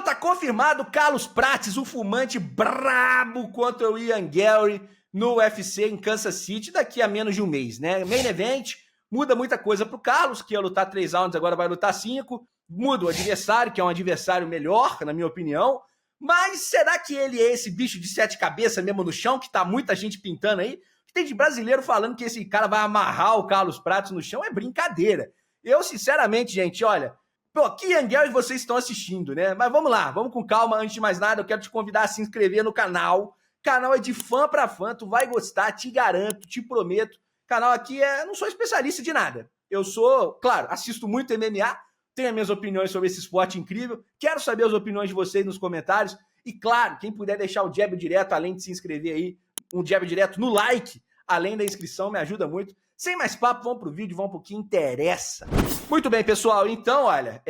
tá confirmado Carlos Prates, o fumante brabo contra o Ian Gary no UFC em Kansas City daqui a menos de um mês, né? Main Event, muda muita coisa pro Carlos, que ia lutar 3 rounds, agora vai lutar 5. Muda o adversário, que é um adversário melhor, na minha opinião. Mas será que ele é esse bicho de 7 cabeças mesmo no chão, que tá muita gente pintando aí? Tem de brasileiro falando que esse cara vai amarrar o Carlos Prates no chão, é brincadeira. Eu, sinceramente, gente, olha, pô, que Ian Gary vocês estão assistindo, né? Mas vamos lá, vamos com calma. Antes de mais nada, eu quero te convidar a se inscrever no canal. O canal é de fã pra fã, tu vai gostar, te garanto, te prometo. O canal aqui não sou especialista de nada. Eu sou, claro, assisto muito MMA, tenho as minhas opiniões sobre esse esporte incrível, quero saber as opiniões de vocês nos comentários. E claro, quem puder deixar o jab direto, além de se inscrever aí, um jab direto no like, além da inscrição, me ajuda muito. Sem mais papo, vamos pro vídeo, vamos pro que interessa. Muito bem, pessoal, então, olha,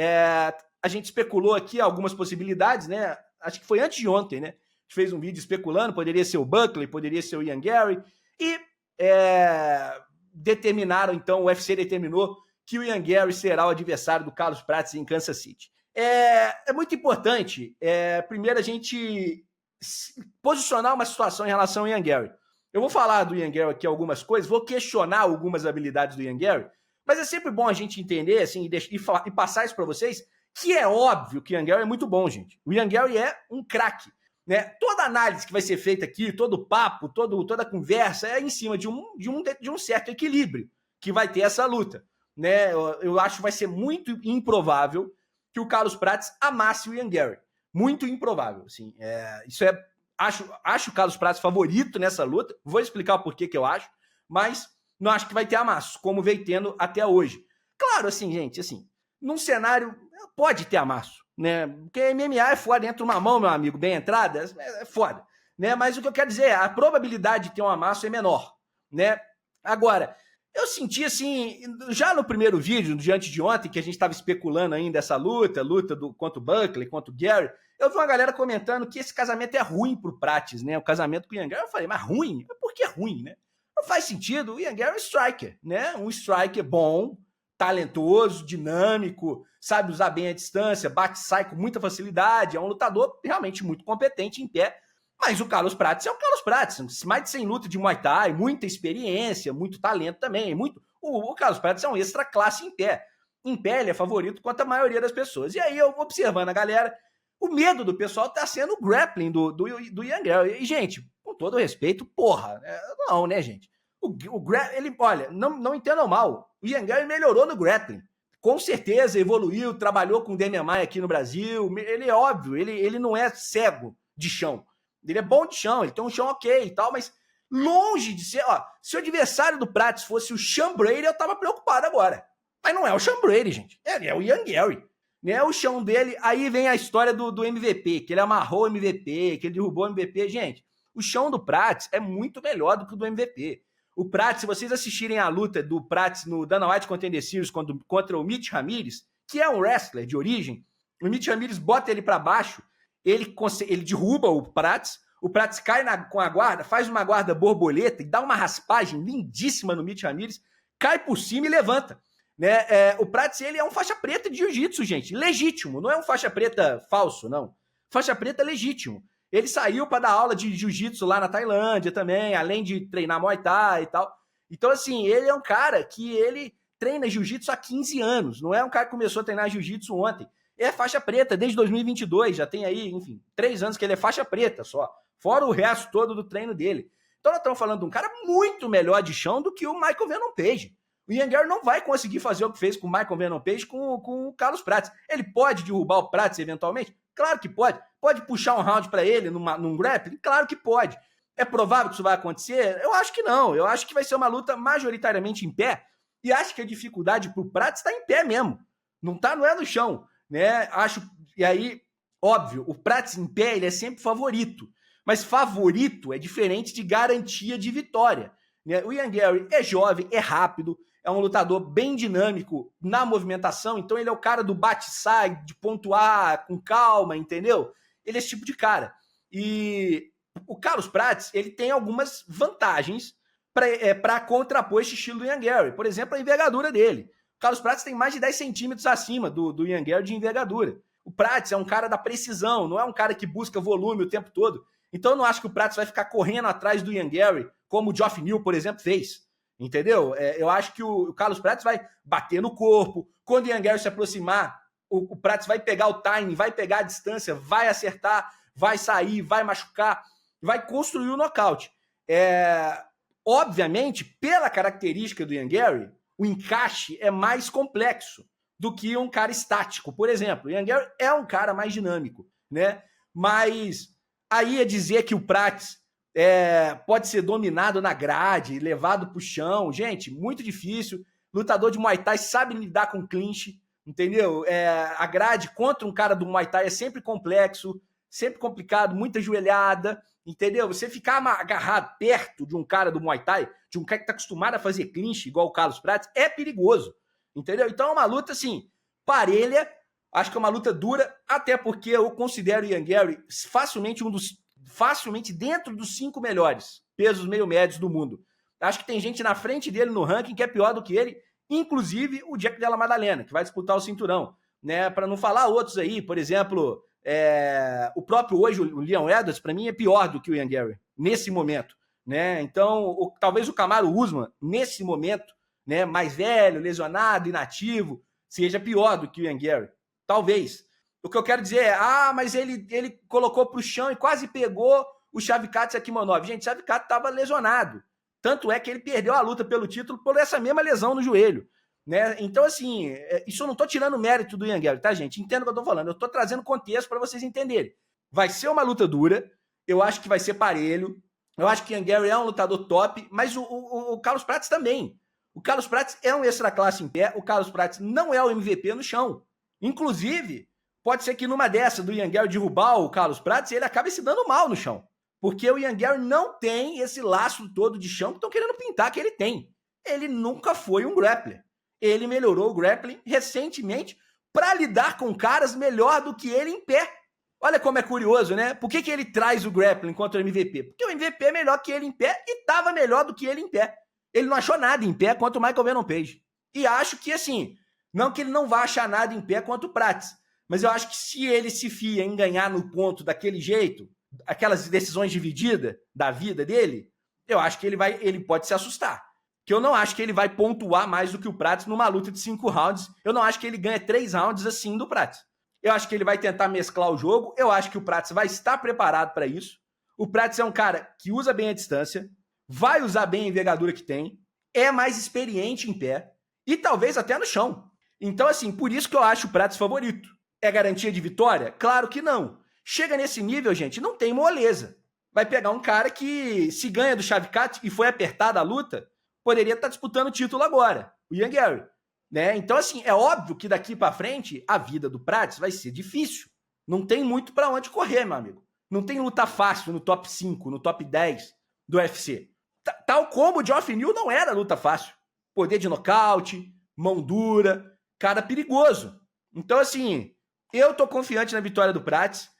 a gente especulou aqui algumas possibilidades, né? Acho que foi antes de ontem, né? A gente fez um vídeo especulando, poderia ser o Buckley, poderia ser o Ian Gary, e determinaram, então, o UFC determinou que o Ian Gary será o adversário do Carlos Prates em Kansas City. É muito importante, primeiro, a gente posicionar uma situação em relação ao Ian Gary. Eu vou falar do Ian Gary aqui algumas coisas, vou questionar algumas habilidades do Ian Gary, mas é sempre bom a gente entender assim, e passar isso para vocês, que é óbvio que o Ian Gary é muito bom, gente. O Ian Gary é um craque, né? Toda análise que vai ser feita aqui, todo papo, toda conversa é em cima de um certo equilíbrio que vai ter essa luta, né? Eu acho que vai ser muito improvável que o Carlos Prates amasse o Ian Gary. Muito improvável, assim. Isso é... Acho o Carlos Prates favorito nessa luta. Vou explicar o porquê que eu acho, mas não acho que vai ter amasso, como veio tendo até hoje. Claro, assim, gente, assim, num cenário pode ter amasso, né? Porque MMA é foda, entra uma mão, meu amigo, bem entrada, é foda, né? Mas o que eu quero dizer é, a probabilidade de ter um amasso é menor, né? Agora, eu senti assim, já no primeiro vídeo, diante de ontem, que a gente estava especulando ainda essa luta contra o Buckley, contra o Gary, eu vi uma galera comentando que esse casamento é ruim pro Prates, né? O casamento com o Ian Gary. Eu falei, mas ruim? Por que ruim, né? Não faz sentido. O Ian Gary é um striker, né? Um striker bom, talentoso, dinâmico, sabe usar bem a distância, bate e sai com muita facilidade, é um lutador realmente muito competente em pé. Mas o Carlos Prates é o Carlos Prates. Mais de 100 lutas de Muay Thai, muita experiência, muito talento também. O Carlos Prates é um extra classe em pé. Em pé ele é favorito quanto a maioria das pessoas. E aí eu observando a galera, o medo do pessoal tá sendo o grappling do Ian Gary. E, gente, com todo respeito, porra, não, né, gente? Ele, olha, não entendam mal, o Ian Gary melhorou no grappling. Com certeza evoluiu, trabalhou com o Demian Maia aqui no Brasil. Ele é óbvio, ele não é cego de chão. Ele é bom de chão, ele tem um chão ok e tal, mas longe de ser... Ó, se o adversário do Prates fosse o Sean Brady, eu tava preocupado agora. Mas não é o Sean Brady, gente. É o Ian Gary. Né? O chão dele... Aí vem a história do MVP, que ele amarrou o MVP, que ele derrubou o MVP. Gente, o chão do Prates é muito melhor do que o do MVP. O Prates, se vocês assistirem a luta do Prates no Dana White Contender Series contra o Mitch Ramirez, que é um wrestler de origem, o Mitch Ramirez bota ele para baixo, ele derruba o Prates cai com a guarda, faz uma guarda borboleta e dá uma raspagem lindíssima no Mitch Ramirez, cai por cima e levanta. Né? O Prates, ele é um faixa preta de jiu-jitsu, gente, legítimo, não é um faixa preta falso, não. Faixa preta legítimo. Ele saiu para dar aula de jiu-jitsu lá na Tailândia também, além de treinar Muay Thai e tal. Então, assim, ele é um cara que ele treina jiu-jitsu há 15 anos, não é um cara que começou a treinar jiu-jitsu ontem. É faixa preta desde 2022, já tem aí, enfim, 3 anos que ele é faixa preta só, fora o resto todo do treino dele. Então nós estamos falando de um cara muito melhor de chão do que o Michael Venom Page. O Ian Gary não vai conseguir fazer o que fez com o Michael Venom Page com o Carlos Prates. Ele pode derrubar o Prates eventualmente? Claro que pode. Pode puxar um round para ele num grappling? Claro que pode. É provável que isso vai acontecer? Eu acho que não. Eu acho que vai ser uma luta majoritariamente em pé. E acho que a dificuldade para o Prates está em pé mesmo. Não é no chão. Né? E aí, óbvio, o Prates em pé ele é sempre favorito, mas favorito é diferente de garantia de vitória. Né? O Ian Gary é jovem, é rápido, é um lutador bem dinâmico na movimentação, então ele é o cara do bate-sai, de pontuar com calma, entendeu? Ele é esse tipo de cara. E o Carlos Prates, ele tem algumas vantagens para contrapor esse estilo do Ian Gary. Por exemplo, a envergadura dele. O Carlos Prates tem mais de 10 centímetros acima do Ian Gary de envergadura. O Prats é um cara da precisão, não é um cara que busca volume o tempo todo. Então eu não acho que o Prats vai ficar correndo atrás do Ian Gary, como o Geoff Neal, por exemplo, fez. Entendeu? Eu acho que o Carlos Prats vai bater no corpo. Quando o Ian Gary se aproximar, o Prats vai pegar o timing, vai pegar a distância, vai acertar, vai sair, vai machucar, vai construir o nocaute. Obviamente, pela característica do Ian Gary, o encaixe é mais complexo do que um cara estático. Por exemplo, o Ian Gary é um cara mais dinâmico, né? Mas aí é dizer que o Prats pode ser dominado na grade, levado pro chão. Gente, muito difícil. Lutador de Muay Thai sabe lidar com clinch, entendeu? A grade contra um cara do Muay Thai é sempre complexo, sempre complicado, muita joelhada, entendeu? Você ficar agarrado perto de um cara do Muay Thai, de um cara que tá acostumado a fazer clinch, igual o Carlos Prats, é perigoso, entendeu? Então é uma luta, assim, parelha. Acho que é uma luta dura, até porque eu considero o Ian Gary facilmente dentro dos 5 melhores pesos meio médios do mundo. Acho que tem gente na frente dele no ranking que é pior do que ele, inclusive o Jack Della Maddalena, que vai disputar o cinturão, né? Para não falar outros aí, por exemplo, o próprio hoje, o Leon Edwards, para mim é pior do que o Ian Gary, nesse momento, né? Então, talvez o Kamaru Usman, nesse momento, né, mais velho, lesionado, inativo, seja pior do que o Ian Gary. Talvez. O que eu quero dizer mas ele colocou pro chão e quase pegou o Shavkat Rakhmonov. Gente, o Shavkat estava lesionado. Tanto é que ele perdeu a luta pelo título por essa mesma lesão no joelho, né? Então, assim, isso eu não tô tirando mérito do Ian Gary, tá, gente? Entenda o que eu tô falando. Eu tô trazendo contexto para vocês entenderem. Vai ser uma luta dura. Eu acho que vai ser parelho. Eu acho que o Ian Gary é um lutador top, mas o Carlos Prats também. O Carlos Prats é um extra classe em pé. O Carlos Prats não é o MVP no chão. Inclusive, pode ser que numa dessa do Ian Gary derrubar o Carlos Prats, ele acabe se dando mal no chão. Porque o Ian Gary não tem esse laço todo de chão que estão querendo pintar que ele tem. Ele nunca foi um grappler. Ele melhorou o grappling recentemente para lidar com caras melhor do que ele em pé. Olha como é curioso, né? Por que ele traz o grappling contra o MVP? Porque o MVP é melhor que ele em pé e estava melhor do que ele em pé. Ele não achou nada em pé contra o Michael Venom Page. E acho que, assim, não que ele não vá achar nada em pé contra o Prats, mas eu acho que se ele se fia em ganhar no ponto daquele jeito, aquelas decisões divididas da vida dele, eu acho que ele pode se assustar. Que eu não acho que ele vai pontuar mais do que o Prats numa luta de 5 rounds. Eu não acho que ele ganha 3 rounds assim do Prats. Eu acho que ele vai tentar mesclar o jogo. Eu acho que o Prats vai estar preparado para isso. O Prats é um cara que usa bem a distância, vai usar bem a envergadura que tem, é mais experiente em pé e talvez até no chão. Então, assim, por isso que eu acho o Prats favorito. É garantia de vitória? Claro que não. Chega nesse nível, gente, não tem moleza. Vai pegar um cara que, se ganha do Shavkat e foi apertada a luta, poderia estar disputando o título agora, o Ian Gary, né? Então, assim, é óbvio que daqui para frente a vida do Prats vai ser difícil. Não tem muito para onde correr, meu amigo. Não tem luta fácil no top 5, no top 10 do UFC. Tal como o Geoff Neal não era luta fácil. Poder de nocaute, mão dura, cara perigoso. Então, assim, eu tô confiante na vitória do Prats.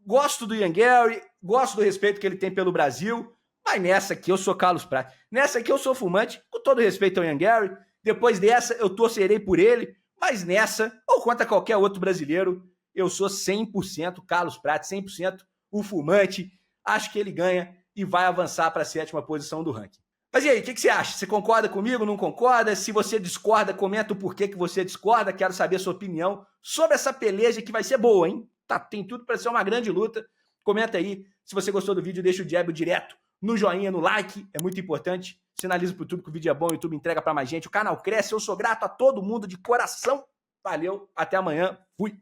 Gosto do Ian Gary, gosto do respeito que ele tem pelo Brasil, mas nessa aqui eu sou Carlos Prats. Nessa aqui eu sou fumante, com todo respeito ao Ian Gary. Depois dessa eu torcerei por ele, mas nessa, ou contra qualquer outro brasileiro, eu sou 100% Carlos Prats, 100% o fumante. Acho que ele ganha e vai avançar para a 7ª posição do ranking. Mas e aí, o que você acha? Você concorda comigo, não concorda? Se você discorda, comenta o porquê que você discorda. Quero saber a sua opinião sobre essa peleja que vai ser boa, hein? Tem tudo para ser uma grande luta. Comenta aí. Se você gostou do vídeo, deixa o jab direto no joinha, no like. É muito importante. Sinaliza pro YouTube que o vídeo é bom, o YouTube entrega para mais gente. O canal cresce. Eu sou grato a todo mundo de coração. Valeu, até amanhã. Fui.